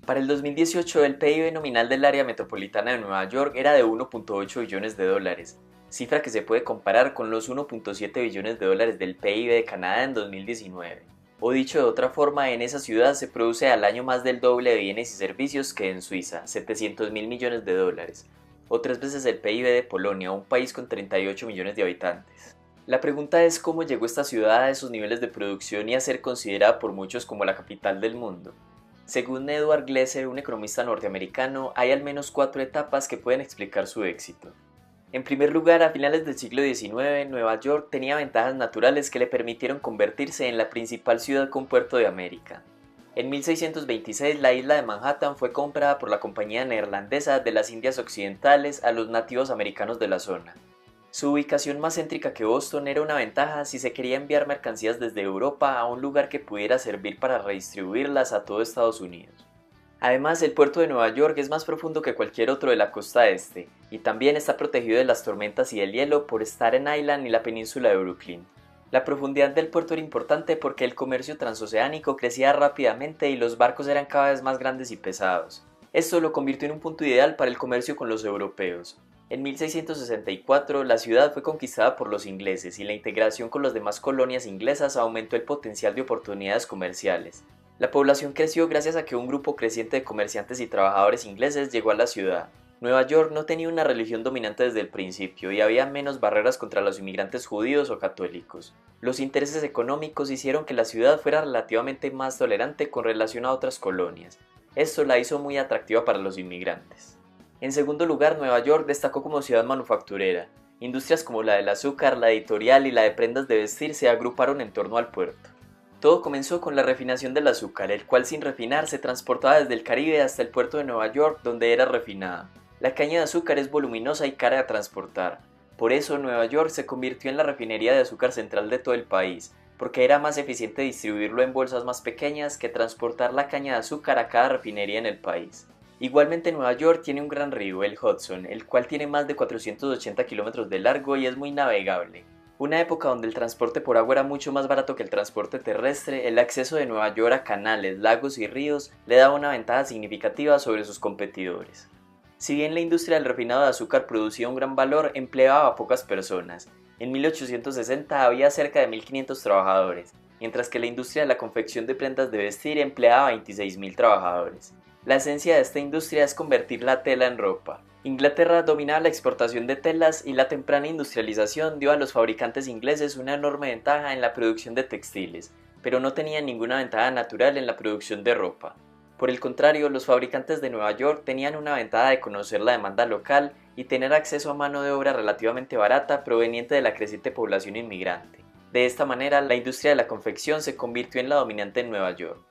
Para el 2018, el PIB nominal del área metropolitana de Nueva York era de 1.8 billones de dólares, cifra que se puede comparar con los 1.7 billones de dólares del PIB de Canadá en 2019. O dicho de otra forma, en esa ciudad se produce al año más del doble de bienes y servicios que en Suiza, 700 mil millones de dólares, o 3 veces el PIB de Polonia, un país con 38 millones de habitantes. La pregunta es cómo llegó esta ciudad a esos niveles de producción y a ser considerada por muchos como la capital del mundo. Según Edward Glaeser, un economista norteamericano, hay al menos 4 etapas que pueden explicar su éxito. En primer lugar, a finales del siglo XIX, Nueva York tenía ventajas naturales que le permitieron convertirse en la principal ciudad con puerto de América. En 1626, la isla de Manhattan fue comprada por la Compañía Neerlandesa de las Indias Occidentales a los nativos americanos de la zona. Su ubicación más céntrica que Boston era una ventaja si se quería enviar mercancías desde Europa a un lugar que pudiera servir para redistribuirlas a todo Estados Unidos. Además, el puerto de Nueva York es más profundo que cualquier otro de la costa este, y también está protegido de las tormentas y del hielo por Staten Island y la península de Brooklyn. La profundidad del puerto era importante porque el comercio transoceánico crecía rápidamente y los barcos eran cada vez más grandes y pesados. Esto lo convirtió en un punto ideal para el comercio con los europeos. En 1664, la ciudad fue conquistada por los ingleses y la integración con las demás colonias inglesas aumentó el potencial de oportunidades comerciales. La población creció gracias a que un grupo creciente de comerciantes y trabajadores ingleses llegó a la ciudad. Nueva York no tenía una religión dominante desde el principio y había menos barreras contra los inmigrantes judíos o católicos. Los intereses económicos hicieron que la ciudad fuera relativamente más tolerante con relación a otras colonias. Esto la hizo muy atractiva para los inmigrantes. En segundo lugar, Nueva York destacó como ciudad manufacturera. Industrias como la del azúcar, la editorial y la de prendas de vestir se agruparon en torno al puerto. Todo comenzó con la refinación del azúcar, el cual sin refinar se transportaba desde el Caribe hasta el puerto de Nueva York, donde era refinada. La caña de azúcar es voluminosa y cara de transportar. Por eso Nueva York se convirtió en la refinería de azúcar central de todo el país, porque era más eficiente distribuirlo en bolsas más pequeñas que transportar la caña de azúcar a cada refinería en el país. Igualmente Nueva York tiene un gran río, el Hudson, el cual tiene más de 480 kilómetros de largo y es muy navegable. Una época donde el transporte por agua era mucho más barato que el transporte terrestre, el acceso de Nueva York a canales, lagos y ríos le daba una ventaja significativa sobre sus competidores. Si bien la industria del refinado de azúcar producía un gran valor, empleaba a pocas personas. En 1860 había cerca de 1.500 trabajadores, mientras que la industria de la confección de prendas de vestir empleaba a 26.000 trabajadores. La esencia de esta industria es convertir la tela en ropa. Inglaterra dominaba la exportación de telas y la temprana industrialización dio a los fabricantes ingleses una enorme ventaja en la producción de textiles, pero no tenían ninguna ventaja natural en la producción de ropa. Por el contrario, los fabricantes de Nueva York tenían una ventaja de conocer la demanda local y tener acceso a mano de obra relativamente barata proveniente de la creciente población inmigrante. De esta manera, la industria de la confección se convirtió en la dominante en Nueva York.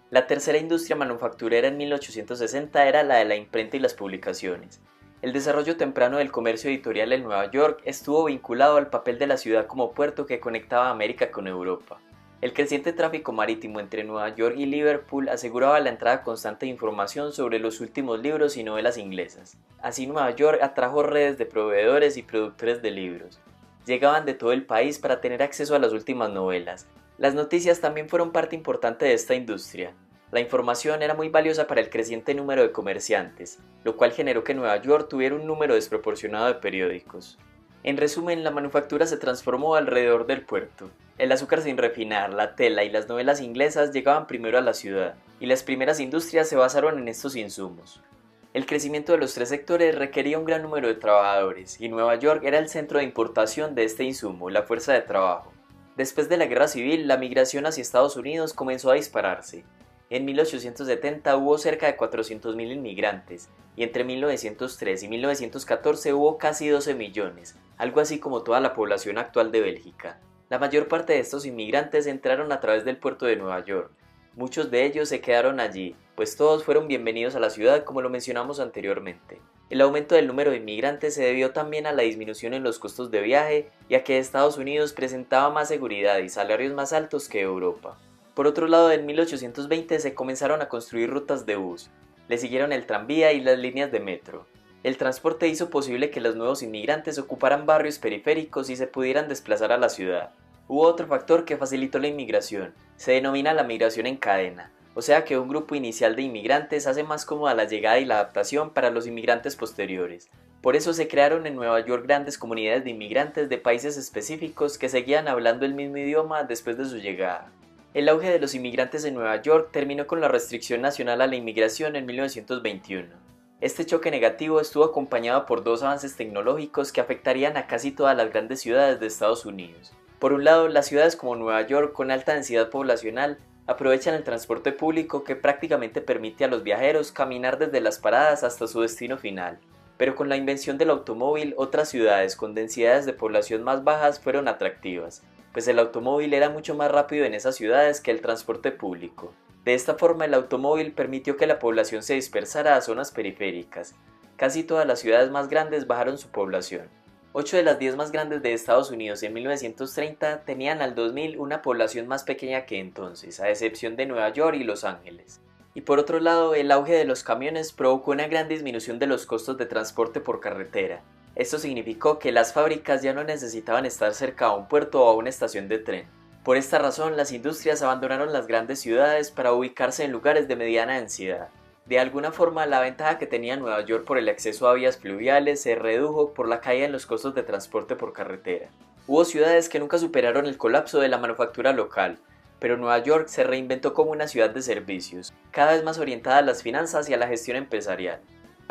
La tercera industria manufacturera en 1860 era la de la imprenta y las publicaciones. El desarrollo temprano del comercio editorial en Nueva York estuvo vinculado al papel de la ciudad como puerto que conectaba América con Europa. El creciente tráfico marítimo entre Nueva York y Liverpool aseguraba la entrada constante de información sobre los últimos libros y novelas inglesas. Así Nueva York atrajo redes de proveedores y productores de libros. Llegaban de todo el país para tener acceso a las últimas novelas. Las noticias también fueron parte importante de esta industria. La información era muy valiosa para el creciente número de comerciantes, lo cual generó que Nueva York tuviera un número desproporcionado de periódicos. En resumen, la manufactura se transformó alrededor del puerto. El azúcar sin refinar, la tela y las novelas inglesas llegaban primero a la ciudad, y las primeras industrias se basaron en estos insumos. El crecimiento de los 3 sectores requería un gran número de trabajadores, y Nueva York era el centro de importación de este insumo, la fuerza de trabajo. Después de la Guerra Civil, la migración hacia Estados Unidos comenzó a dispararse. En 1870 hubo cerca de 400.000 inmigrantes, y entre 1903 y 1914 hubo casi 12 millones, algo así como toda la población actual de Bélgica. La mayor parte de estos inmigrantes entraron a través del puerto de Nueva York. Muchos de ellos se quedaron allí, pues todos fueron bienvenidos a la ciudad como lo mencionamos anteriormente. El aumento del número de inmigrantes se debió también a la disminución en los costos de viaje y a que Estados Unidos presentaba más seguridad y salarios más altos que Europa. Por otro lado, en 1820 se comenzaron a construir rutas de bus, le siguieron el tranvía y las líneas de metro. El transporte hizo posible que los nuevos inmigrantes ocuparan barrios periféricos y se pudieran desplazar a la ciudad. Hubo otro factor que facilitó la inmigración, se denomina la migración en cadena. o sea que un grupo inicial de inmigrantes hace más cómoda la llegada y la adaptación para los inmigrantes posteriores. Por eso se crearon en Nueva York grandes comunidades de inmigrantes de países específicos que seguían hablando el mismo idioma después de su llegada. El auge de los inmigrantes en Nueva York terminó con la restricción nacional a la inmigración en 1921. Este choque negativo estuvo acompañado por dos avances tecnológicos que afectarían a casi todas las grandes ciudades de Estados Unidos. Por un lado, las ciudades como Nueva York, con alta densidad poblacional, aprovechan el transporte público que prácticamente permite a los viajeros caminar desde las paradas hasta su destino final. Pero con la invención del automóvil, otras ciudades con densidades de población más bajas fueron atractivas, pues el automóvil era mucho más rápido en esas ciudades que el transporte público. De esta forma, el automóvil permitió que la población se dispersara a zonas periféricas. Casi todas las ciudades más grandes bajaron su población. 8 de las 10 más grandes de Estados Unidos en 1930 tenían al 2000 una población más pequeña que entonces, a excepción de Nueva York y Los Ángeles. Y por otro lado, el auge de los camiones provocó una gran disminución de los costos de transporte por carretera. Esto significó que las fábricas ya no necesitaban estar cerca a un puerto o a una estación de tren. Por esta razón, las industrias abandonaron las grandes ciudades para ubicarse en lugares de mediana densidad. De alguna forma, la ventaja que tenía Nueva York por el acceso a vías fluviales se redujo por la caída en los costos de transporte por carretera. Hubo ciudades que nunca superaron el colapso de la manufactura local, pero Nueva York se reinventó como una ciudad de servicios, cada vez más orientada a las finanzas y a la gestión empresarial.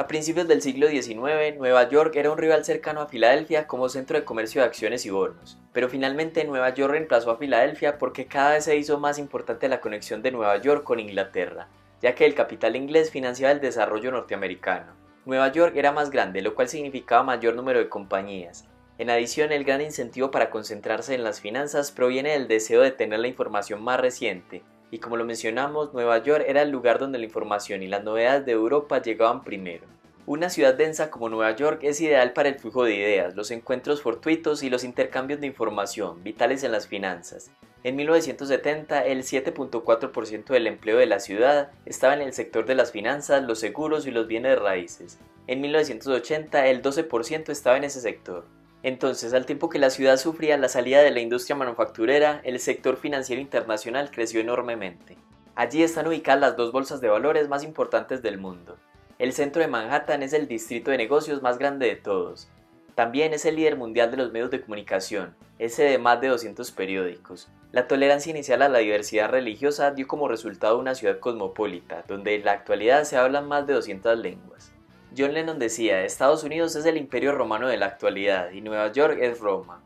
A principios del siglo XIX, Nueva York era un rival cercano a Filadelfia como centro de comercio de acciones y bonos, pero finalmente Nueva York reemplazó a Filadelfia porque cada vez se hizo más importante la conexión de Nueva York con Inglaterra, ya que el capital inglés financiaba el desarrollo norteamericano. Nueva York era más grande, lo cual significaba mayor número de compañías. En adición, el gran incentivo para concentrarse en las finanzas proviene del deseo de tener la información más reciente, y como lo mencionamos, Nueva York era el lugar donde la información y las novedades de Europa llegaban primero. Una ciudad densa como Nueva York es ideal para el flujo de ideas, los encuentros fortuitos y los intercambios de información, vitales en las finanzas. En 1970, el 7.4% del empleo de la ciudad estaba en el sector de las finanzas, los seguros y los bienes raíces. En 1980, el 12% estaba en ese sector. Entonces, al tiempo que la ciudad sufría la salida de la industria manufacturera, el sector financiero internacional creció enormemente. Allí están ubicadas las dos bolsas de valores más importantes del mundo. El centro de Manhattan es el distrito de negocios más grande de todos. También es el líder mundial de los medios de comunicación, de más de 200 periódicos. La tolerancia inicial a la diversidad religiosa dio como resultado una ciudad cosmopolita, donde en la actualidad se hablan más de 200 lenguas. John Lennon decía, Estados Unidos es el imperio romano de la actualidad y Nueva York es Roma.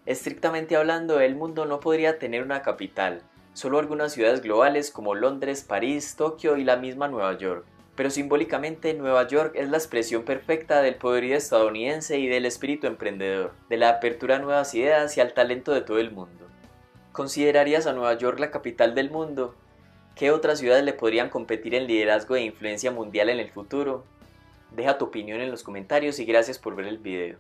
Estrictamente hablando, el mundo no podría tener una capital, solo algunas ciudades globales como Londres, París, Tokio y la misma Nueva York. Pero simbólicamente Nueva York es la expresión perfecta del poderío estadounidense y del espíritu emprendedor, de la apertura a nuevas ideas y al talento de todo el mundo. ¿Considerarías a Nueva York la capital del mundo? ¿Qué otras ciudades le podrían competir en liderazgo e influencia mundial en el futuro? Deja tu opinión en los comentarios y gracias por ver el video.